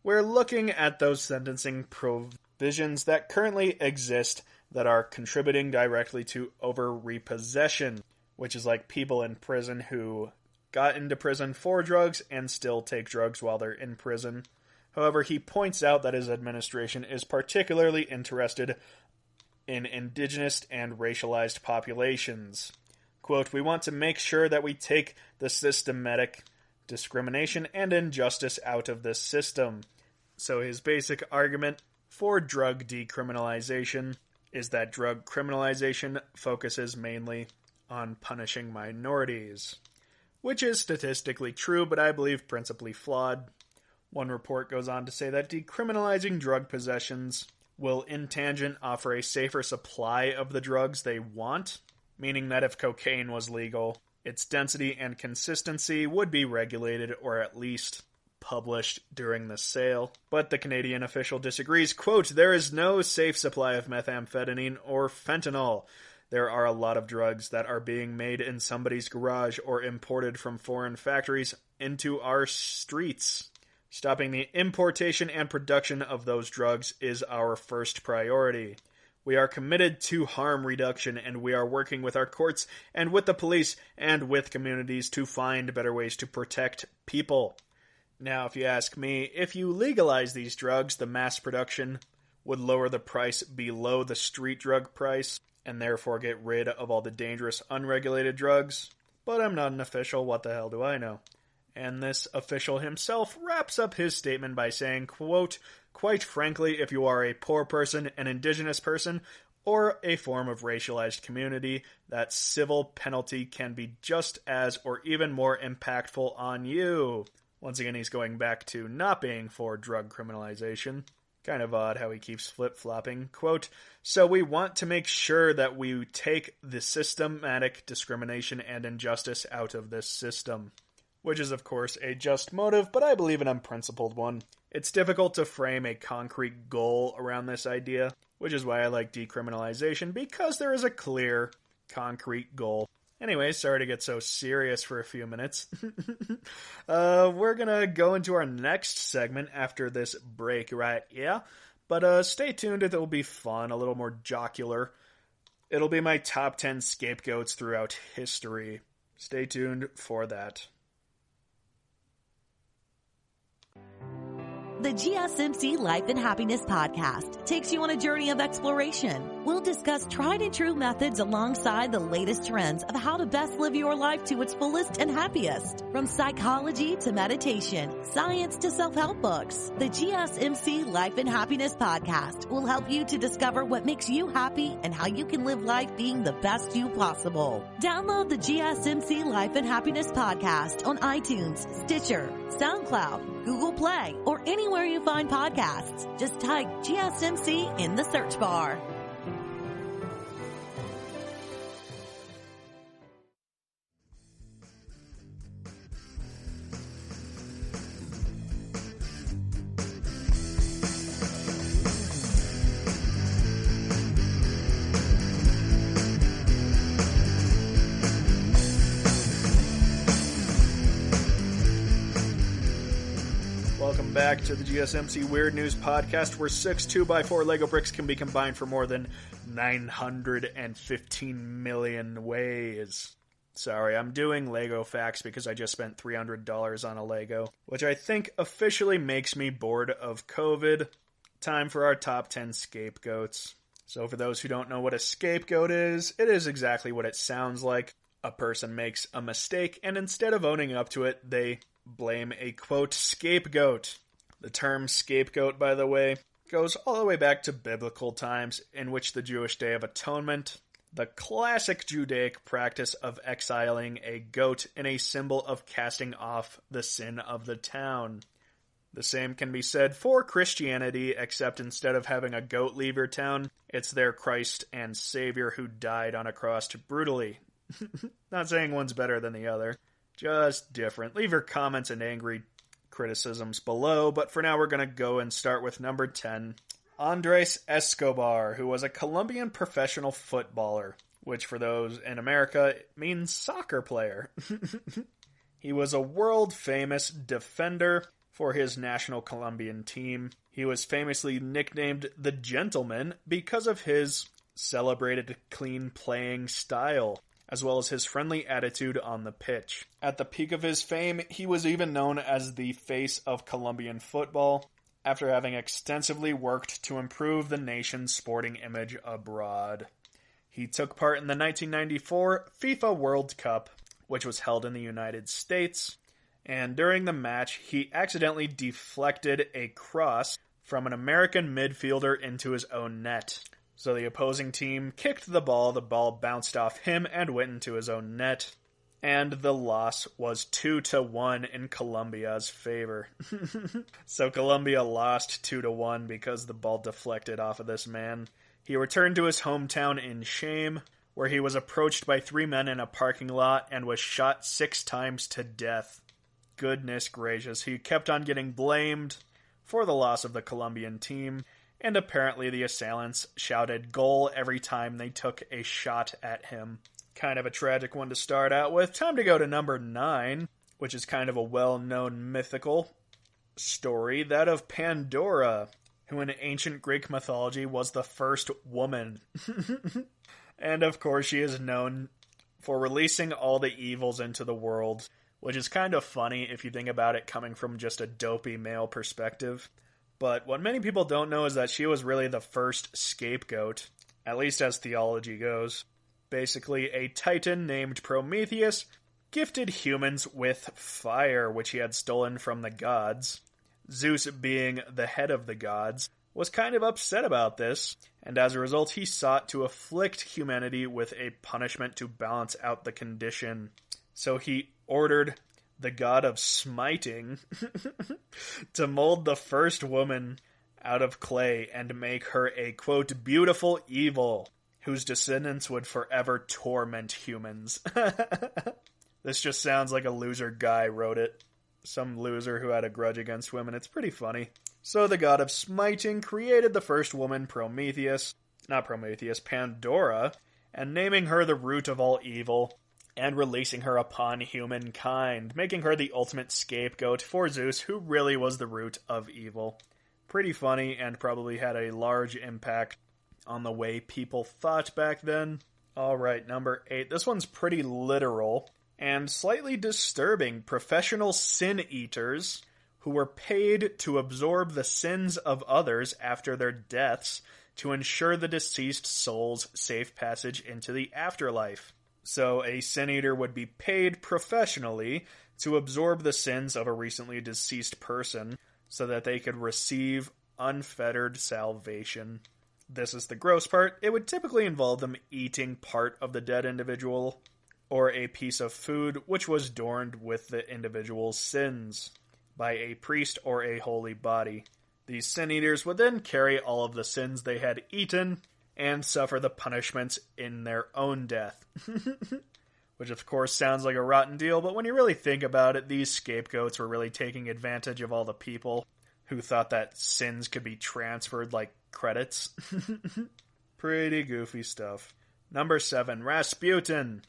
"We're looking at those sentencing provisions that currently exist that are contributing directly to over-repossession," which is like people in prison who got into prison for drugs and still take drugs while they're in prison. However, he points out that his administration is particularly interested in indigenous and racialized populations. Quote, "We want to make sure that we take the systematic discrimination and injustice out of this system." So his basic argument for drug decriminalization is that drug criminalization focuses mainly on punishing minorities, which is statistically true, but I believe principally flawed. One report goes on to say that decriminalizing drug possessions will in tangent offer a safer supply of the drugs they want, meaning that if cocaine was legal, its density and consistency would be regulated or at least published during the sale. But the Canadian official disagrees. Quote, "There is no safe supply of methamphetamine or fentanyl. There are a lot of drugs that are being made in somebody's garage or imported from foreign factories into our streets. Stopping the importation and production of those drugs is our first priority. We are committed to harm reduction, and we are working with our courts and with the police and with communities to find better ways to protect people." Now, if you ask me, if you legalize these drugs, the mass production would lower the price below the street drug price, and therefore get rid of all the dangerous unregulated drugs. But I'm not an official, what the hell do I know? And this official himself wraps up his statement by saying, quote, "Quite frankly, if you are a poor person, an indigenous person, or a form of racialized community, that civil penalty can be just as or even more impactful on you." Once again, he's going back to not being for drug criminalization. Kind of odd how he keeps flip-flopping. Quote, "So we want to make sure that we take the systematic discrimination and injustice out of this system." Which is, of course, a just motive, but I believe an unprincipled one. It's difficult to frame a concrete goal around this idea, which is why I like decriminalization, because there is a clear, concrete goal. Anyway, sorry to get so serious for a few minutes. We're gonna go into our next segment after this break, right? Yeah? But stay tuned, it'll be fun, a little more jocular. It'll be my top 10 scapegoats throughout history. Stay tuned for that. The GSMC Life and Happiness podcast takes you on a journey of exploration. We'll discuss tried and true methods alongside the latest trends of how to best live your life to its fullest and happiest. From psychology to meditation, science to self-help books, the GSMC Life and Happiness podcast will help you to discover what makes you happy and how you can live life being the best you possible. Download the GSMC Life and Happiness podcast on iTunes, Stitcher, SoundCloud, Google Play, or anywhere you find podcasts. Just type GSMC in the search bar. Welcome back to the GSMC Weird News Podcast, where 6 2x4 Lego bricks can be combined for more than 915 million ways. Sorry, I'm doing Lego facts because I just spent $300 on a Lego, which I think officially makes me bored of COVID. Time for our top 10 scapegoats. So for those who don't know what a scapegoat is, it is exactly what it sounds like. A person makes a mistake, and instead of owning up to it, they blame a, quote, scapegoat. The term scapegoat, by the way, goes all the way back to biblical times, in which the Jewish Day of Atonement, the classic Judaic practice of exiling a goat in a symbol of casting off the sin of the town. The same can be said for Christianity, except instead of having a goat leave your town, it's their Christ and Savior who died on a cross brutally. Not saying one's better than the other, just different. Leave your comments and angry criticisms below, but for now we're going to go and start with number 10. Andres Escobar, who was a Colombian professional footballer, which for those in America means soccer player. He was a world-famous defender for his national Colombian team. He was famously nicknamed the Gentleman because of his celebrated clean playing style, as well as his friendly attitude on the pitch. At the peak of his fame, he was even known as the face of Colombian football, after having extensively worked to improve the nation's sporting image abroad. He took part in the 1994 FIFA World Cup, which was held in the United States, and during the match, he accidentally deflected a cross from an American midfielder into his own net. So the opposing team kicked the ball bounced off him and went into his own net, and the loss was 2-1 in Colombia's favor. So Colombia lost 2-1 because the ball deflected off of this man. He returned to his hometown in shame, where he was approached by 3 men in a parking lot and was shot 6 times to death. Goodness gracious, he kept on getting blamed for the loss of the Colombian team, and apparently the assailants shouted goal every time they took a shot at him. Kind of a tragic one to start out with. Time to go to number 9, which is kind of a well-known mythical story, that of Pandora, who in ancient Greek mythology was the first woman. And of course she is known for releasing all the evils into the world, which is kind of funny if you think about it coming from just a dopey male perspective. But what many people don't know is that she was really the first scapegoat, at least as theology goes. Basically, a titan named Prometheus gifted humans with fire, which he had stolen from the gods. Zeus, being the head of the gods, was kind of upset about this, and as a result he sought to afflict humanity with a punishment to balance out the condition. So he ordered the god of smiting to mold the first woman out of clay and make her a, quote, beautiful evil, whose descendants would forever torment humans. This just sounds like a loser guy wrote it. Some loser who had a grudge against women. It's pretty funny. So the god of smiting created the first woman, Pandora, and naming her the root of all evil, and releasing her upon humankind, making her the ultimate scapegoat for Zeus, who really was the root of evil. Pretty funny, and probably had a large impact on the way people thought back then. Alright, number 8. This one's pretty literal, and slightly disturbing. Professional sin eaters, who were paid to absorb the sins of others after their deaths, to ensure the deceased soul's safe passage into the afterlife. So a sin eater would be paid professionally to absorb the sins of a recently deceased person so that they could receive unfettered salvation. This is the gross part. It would typically involve them eating part of the dead individual or a piece of food which was adorned with the individual's sins by a priest or a holy body. These sin eaters would then carry all of the sins they had eaten and suffer the punishments in their own death. Which of course sounds like a rotten deal, but when you really think about it, these scapegoats were really taking advantage of all the people who thought that sins could be transferred like credits. Pretty goofy stuff. Number 7, Rasputin.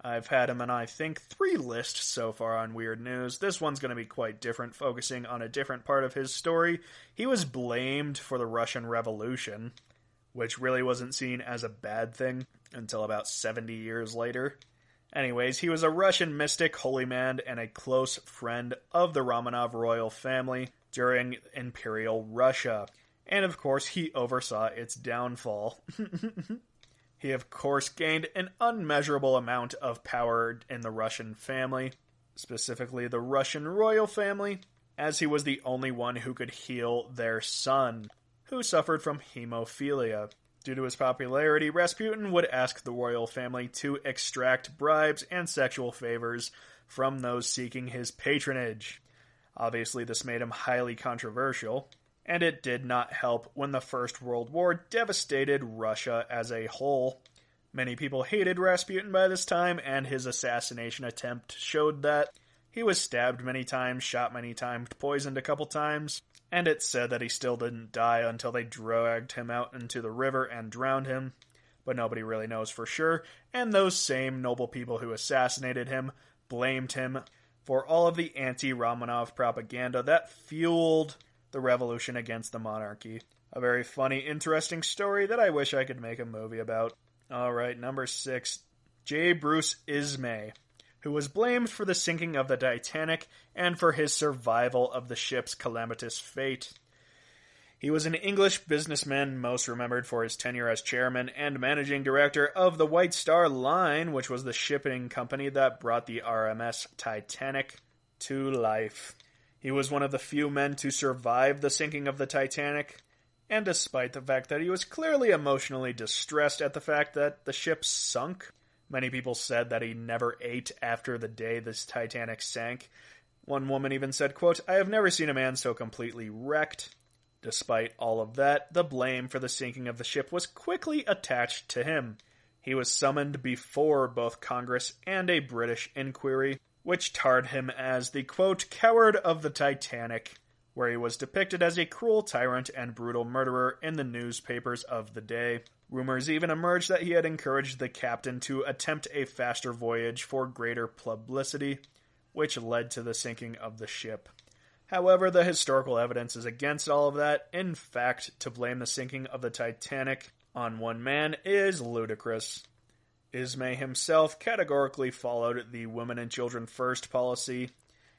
I've had him in, I think, 3 lists so far on Weird News. This one's going to be quite different, focusing on a different part of his story. He was blamed for the Russian Revolution, which really wasn't seen as a bad thing until about 70 years later. Anyways, he was a Russian mystic, holy man, and a close friend of the Romanov royal family during Imperial Russia. And of course, he oversaw its downfall. He of course gained an unmeasurable amount of power in the Russian family, specifically the Russian royal family, as he was the only one who could heal their son, who suffered from hemophilia. Due to his popularity, Rasputin would ask the royal family to extract bribes and sexual favors from those seeking his patronage. Obviously, this made him highly controversial, and it did not help when the First World War devastated Russia as a whole. Many people hated Rasputin by this time, and his assassination attempt showed that. He was stabbed many times, shot many times, poisoned a couple times, and it's said that he still didn't die until they dragged him out into the river and drowned him. But nobody really knows for sure, and those same noble people who assassinated him blamed him for all of the anti-Romanov propaganda that fueled the revolution against the monarchy. A very funny, interesting story that I wish I could make a movie about. Alright, number 6. J. Bruce Ismay, who was blamed for the sinking of the Titanic and for his survival of the ship's calamitous fate. He was an English businessman most remembered for his tenure as chairman and managing director of the White Star Line, which was the shipping company that brought the RMS Titanic to life. He was one of the few men to survive the sinking of the Titanic, and despite the fact that he was clearly emotionally distressed at the fact that the ship sunk, many people said that he never ate after the day this Titanic sank. One woman even said, quote, "I have never seen a man so completely wrecked." Despite all of that, the blame for the sinking of the ship was quickly attached to him. He was summoned before both Congress and a British inquiry, which tarred him as the, quote, "coward of the Titanic," where he was depicted as a cruel tyrant and brutal murderer in the newspapers of the day. Rumors even emerged that he had encouraged the captain to attempt a faster voyage for greater publicity, which led to the sinking of the ship. However, the historical evidence is against all of that. In fact, to blame the sinking of the Titanic on one man is ludicrous. Ismay himself categorically followed the women and children first policy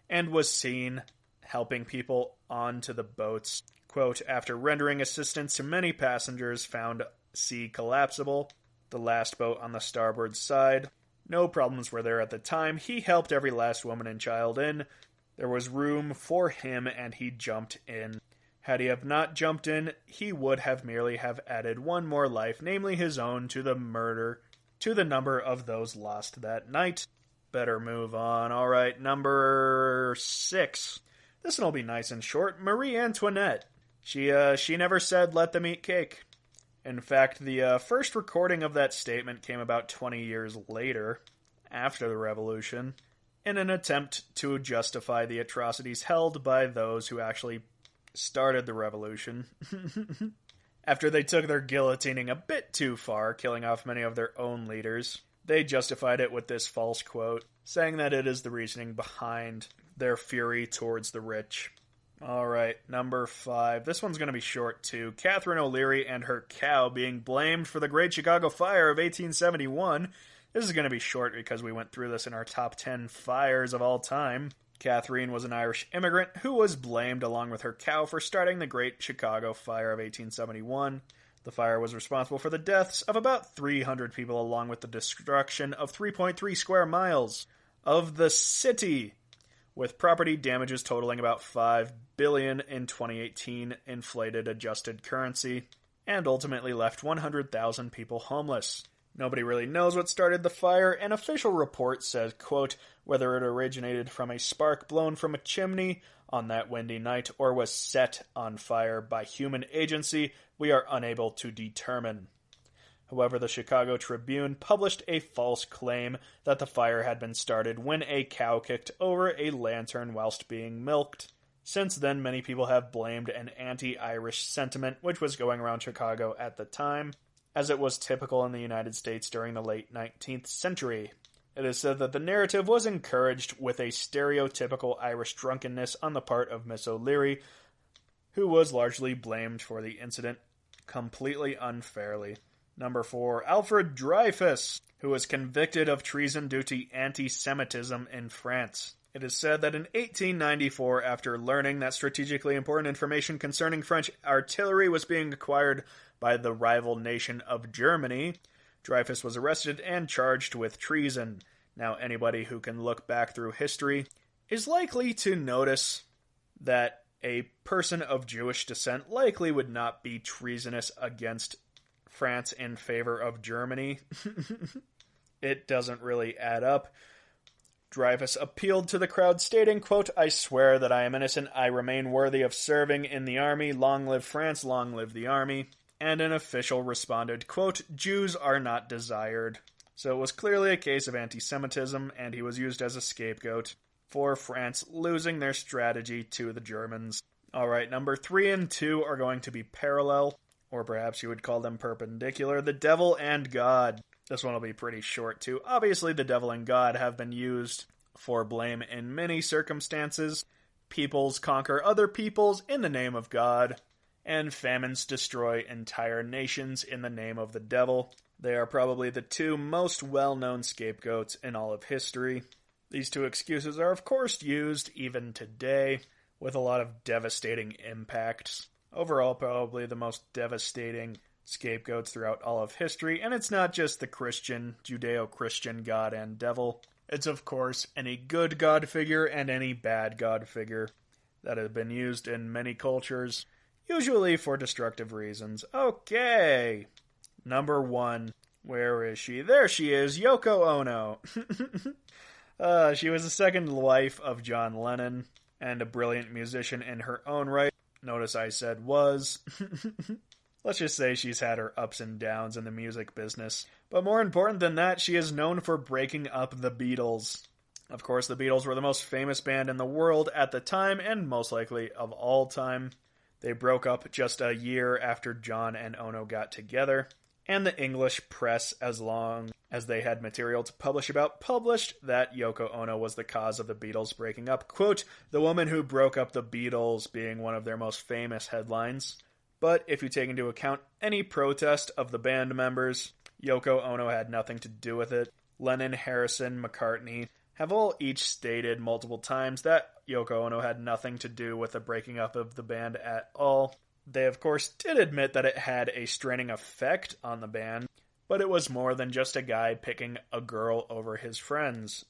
and was seen helping people onto the boats. Quote, "After rendering assistance to many passengers found sea collapsible, the last boat on the starboard side. No problems were there at the time. He helped every last woman and child in. There was room for him and he jumped in. Had he have not jumped in, he would have merely have added one more life, namely his own, to the number of those lost that night." Better move on. Alright, number 6. This one will be nice and short. Marie Antoinette. She never said, "Let them eat cake." In fact, the first recording of that statement came about 20 years later, after the revolution, in an attempt to justify the atrocities held by those who actually started the revolution. After they took their guillotining a bit too far, killing off many of their own leaders, they justified it with this false quote, saying that it is the reasoning behind their fury towards the rich. Alright, number 5. This one's going to be short too. Catherine O'Leary and her cow being blamed for the Great Chicago Fire of 1871. This is going to be short because we went through this in our top 10 fires of all time. Catherine was an Irish immigrant who was blamed along with her cow for starting the Great Chicago Fire of 1871. The fire was responsible for the deaths of about 300 people along with the destruction of 3.3 square miles of the city, with property damages totaling about $5 billion in 2018 inflated adjusted currency, and ultimately left 100,000 people homeless. Nobody really knows what started the fire. An official report says, quote, "Whether it originated from a spark blown from a chimney on that windy night or was set on fire by human agency, we are unable to determine." However, the Chicago Tribune published a false claim that the fire had been started when a cow kicked over a lantern whilst being milked. Since then, many people have blamed an anti-Irish sentiment which was going around Chicago at the time, as it was typical in the United States during the late 19th century. It is said that the narrative was encouraged with a stereotypical Irish drunkenness on the part of Miss O'Leary, who was largely blamed for the incident completely unfairly. Number 4, Alfred Dreyfus, who was convicted of treason due to anti-Semitism in France. It is said that in 1894, after learning that strategically important information concerning French artillery was being acquired by the rival nation of Germany, Dreyfus was arrested and charged with treason. Now, anybody who can look back through history is likely to notice that a person of Jewish descent likely would not be treasonous against France in favor of Germany. It doesn't really add up. Dreyfus appealed to the crowd, stating, quote, "I swear that I am innocent. I remain worthy of serving in the army. Long live France, long live the army." And an official responded, quote, "Jews are not desired." So it was clearly a case of anti-Semitism, and he was used as a scapegoat for France losing their strategy to the Germans. Alright, number 3 and 2 are going to be parallel, or perhaps you would call them perpendicular. The devil and God. This one will be pretty short too. Obviously, the devil and God have been used for blame in many circumstances. Peoples conquer other peoples in the name of God, and famines destroy entire nations in the name of the devil. They are probably the two most well-known scapegoats in all of history. These two excuses are of course used even today, with a lot of devastating impacts. Overall, probably the most devastating scapegoats throughout all of history, and it's not just the Christian, Judeo-Christian God and devil. It's of course any good God figure and any bad God figure that have been used in many cultures, usually for destructive reasons. Okay, number 1. Where is she? There she is, Yoko Ono. She was the second wife of John Lennon, and a brilliant musician in her own right. Notice I said was. Let's just say she's had her ups and downs in the music business. But more important than that, she is known for breaking up the Beatles. Of course, the Beatles were the most famous band in the world at the time, and most likely of all time. They broke up just a year after John and Ono got together, and the English press, as long as they had material to publish about, published that Yoko Ono was the cause of the Beatles breaking up. Quote, "The woman who broke up the Beatles," being one of their most famous headlines. But if you take into account any protest of the band members, Yoko Ono had nothing to do with it. Lennon, Harrison, McCartney have all each stated multiple times that Yoko Ono had nothing to do with the breaking up of the band at all. They of course did admit that it had a straining effect on the band, but it was more than just a guy picking a girl over his friends.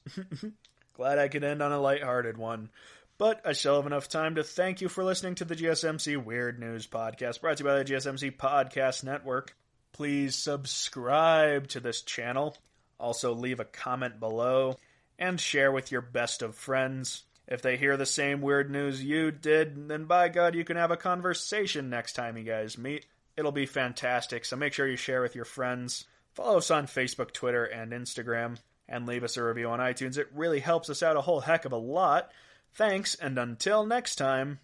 Glad I could end on a lighthearted one. But I still have enough time to thank you for listening to the GSMC Weird News Podcast, brought to you by the GSMC Podcast Network. Please subscribe to this channel. Also leave a comment below, and share with your best of friends. If they hear the same weird news you did, then by God, you can have a conversation next time you guys meet. It'll be fantastic, so make sure you share with your friends. Follow us on Facebook, Twitter, and Instagram, and leave us a review on iTunes. It really helps us out a whole heck of a lot. Thanks, and until next time.